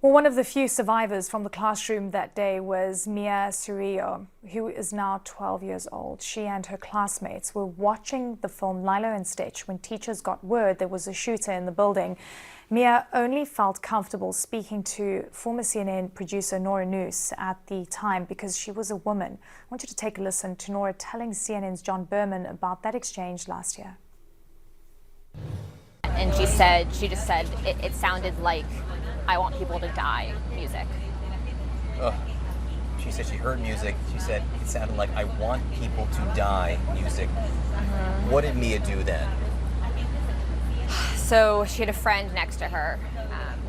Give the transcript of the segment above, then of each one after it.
Well, one of the few survivors from the classroom that day was Miah, who is now 12 years old. She and her classmates were watching the film Lilo and Stitch when teachers got word there was a shooter in the building. Miah only felt comfortable speaking to former CNN producer Nora Noose at the time because she was a woman. I want you to take a listen to Nora telling CNN's John Berman about that exchange last year. And she just said, it sounded like I want people to die music. Ugh. She said she heard music. She said it sounded like I want people to die music. What did Miah do then? So she had a friend next to her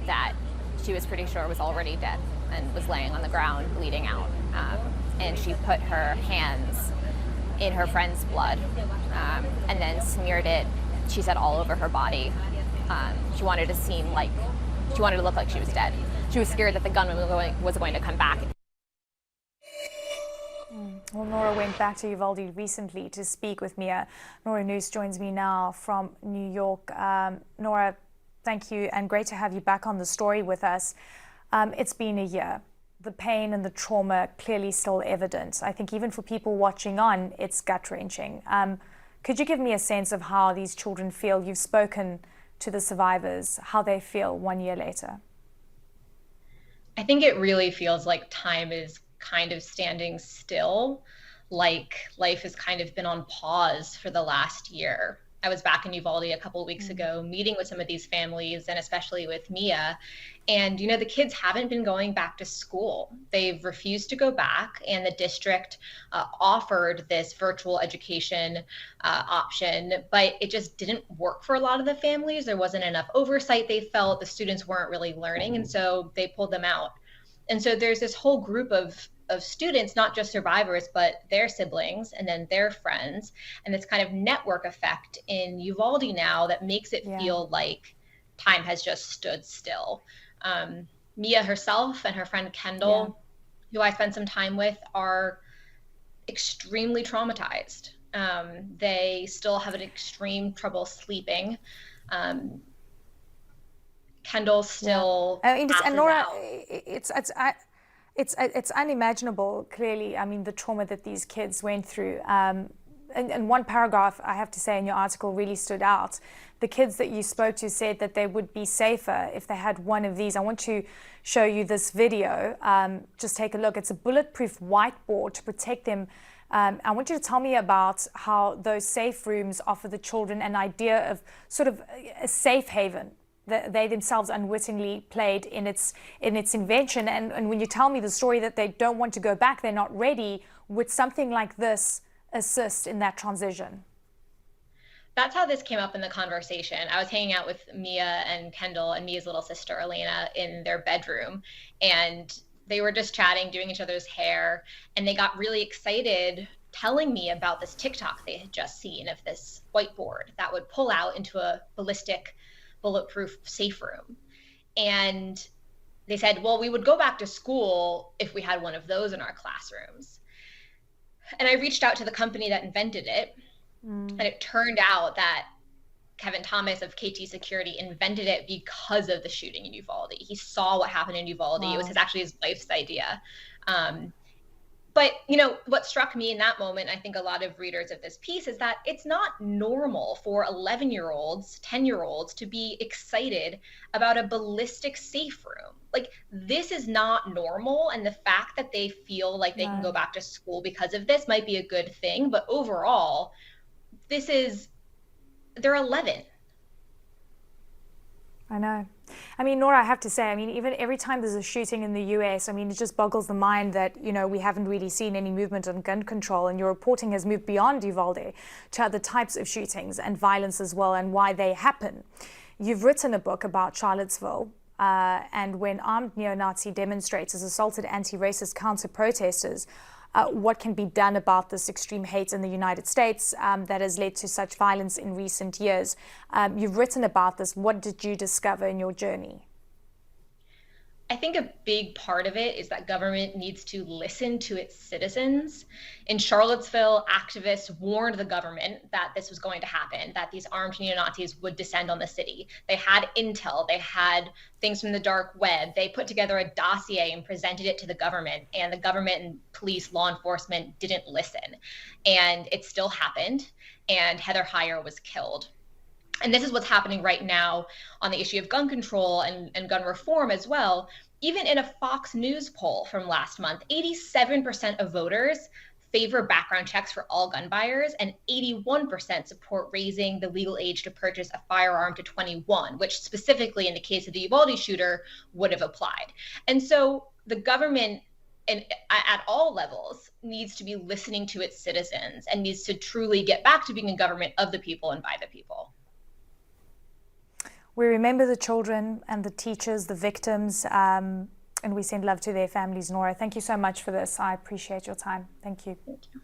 that she was pretty sure was already dead and was laying on the ground bleeding out. And she put her hands in her friend's blood and then smeared it, she said, all over her body. She wanted to look like she was dead. She was scared that the gun was going to come back. Well, Nora went back to Uvalde recently to speak with Miah. Nora Noose joins me now from New York. Nora, thank you, and great to have you back on the story with us. It's been a year. The pain and the trauma clearly still evident. I think even for people watching on, it's gut-wrenching. Could you give me a sense of how these children feel? You've spoken to the survivors, how they feel 1 year later. I think it really feels like time is kind of standing still, like life has kind of been on pause for the last year. I was back in Uvalde a couple of weeks ago, meeting with some of these families and especially with Miah. And, the kids haven't been going back to school. They've refused to go back. And the district offered this virtual education option, but it just didn't work for a lot of the families. There wasn't enough oversight, they felt. The students weren't really learning. And so they pulled them out. And so there's this whole group of students, not just survivors, but their siblings and then their friends, and this kind of network effect in Uvalde now that makes it feel like time has just stood still. Miah herself and her friend Kendall, who I spent some time with, are extremely traumatized. They still have an extreme trouble sleeping. Kendall still and Nora, it's unimaginable, clearly. I mean, the trauma that these kids went through. And one paragraph, I have to say, in your article really stood out. The kids that you spoke to said that they would be safer if they had one of these. I want to show you this video. Just take a look. It's a bulletproof whiteboard to protect them. I want you to tell me about how those safe rooms offer the children an idea of sort of a safe haven that they themselves unwittingly played in its invention. And when you tell me the story that they don't want to go back, they're not ready, would something like this assist in that transition? That's how this came up in the conversation. I was hanging out with Miah and Kendall and Mia's little sister, Elena, in their bedroom. And they were just chatting, doing each other's hair. And they got really excited telling me about this TikTok they had just seen of this whiteboard that would pull out into a ballistic, bulletproof safe room. And they said, well, we would go back to school if we had one of those in our classrooms. And I reached out to the company that invented it. And it turned out that Kevin Thomas of KT Security invented it because of the shooting in Uvalde. He saw what happened in Uvalde. Wow. It was actually his wife's idea. But, what struck me in that moment, I think a lot of readers of this piece, is that it's not normal for 11-year-olds, 10-year-olds to be excited about a ballistic safe room. Like, this is not normal. And the fact that they feel like they can go back to school because of this might be a good thing. But overall, they're 11. I know. I mean, Nora, I have to say, even every time there's a shooting in the US, it just boggles the mind that, we haven't really seen any movement on gun control, and your reporting has moved beyond Uvalde to other types of shootings and violence as well, and why they happen. You've written a book about Charlottesville, and when armed neo-Nazi demonstrators assaulted anti-racist counter-protesters, what can be done about this extreme hate in the United States that has led to such violence in recent years. You've written about this. What did you discover in your journey? I think a big part of it is that government needs to listen to its citizens. In Charlottesville, activists warned the government that this was going to happen, that these armed neo-Nazis would descend on the city. They had intel, they had things from the dark web. They put together a dossier and presented it to the government, and the government and police, law enforcement didn't listen. And it still happened, and Heather Heyer was killed. And this is what's happening right now on the issue of gun control and gun reform as well. Even in a Fox News poll from last month, 87% of voters favor background checks for all gun buyers, and 81% support raising the legal age to purchase a firearm to 21, which specifically in the case of the Uvalde shooter would have applied. And so the government and at all levels needs to be listening to its citizens and needs to truly get back to being a government of the people and by the people. We remember the children and the teachers, the victims, and we send love to their families. Nora, thank you so much for this. I appreciate your time. Thank you. Thank you.